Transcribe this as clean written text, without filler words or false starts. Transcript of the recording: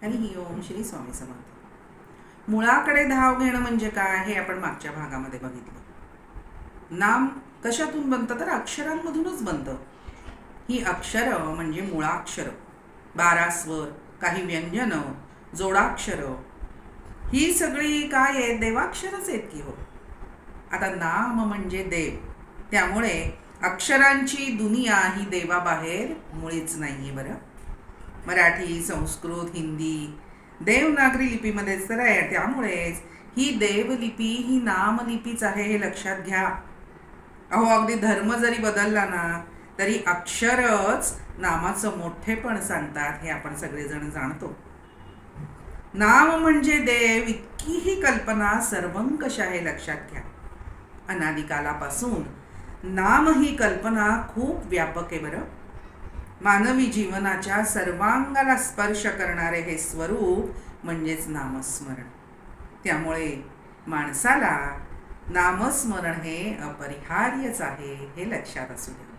हरी ओम. श्री स्वामी समर्थ. मुळाकडे धाव घेणं म्हणजे काय हे आपण मागच्या भागामध्ये बघितलं. नाम कशातून बनतं तर अक्षरांमधूनच बनतं. ही अक्षर म्हणजे मुळाक्षर, 12 स्वर, काही व्यंजन, जोडाक्षर, ही सगळी काय आहेत? देवाक्षरच आहेत की हो. आता नाम म्हणजे देव, त्यामुळे अक्षरांची दुनिया ही देवाबाहेर मुळीच नाहीये. बरं, मराठी, संस्कृत, हिंदी, देवनागरी लिपीमध्येच तर आहे. त्यामुळेच ही देवलिपी ही नामलिपीच आहे, हे लक्षात घ्या. अहो, अगदी धर्म जरी बदलला ना तरी अक्षरच नामाचं मोठेपण सांगतात, हे आपण सगळेजण जाणतो. नाम म्हणजे देव, इतकी ही कल्पना सर्वंकष आहे, लक्षात घ्या. अनादिकालापासून नाम ही कल्पना खूप व्यापक आहे. बरं, मानवी जीवनाच्या सर्वांगाला स्पर्श करणारे हे स्वरूप म्हणजेच नामस्मरण. त्यामुळे माणसाला नामस्मरण हे अपरिहार्यच आहे, हे लक्षात असू द्या.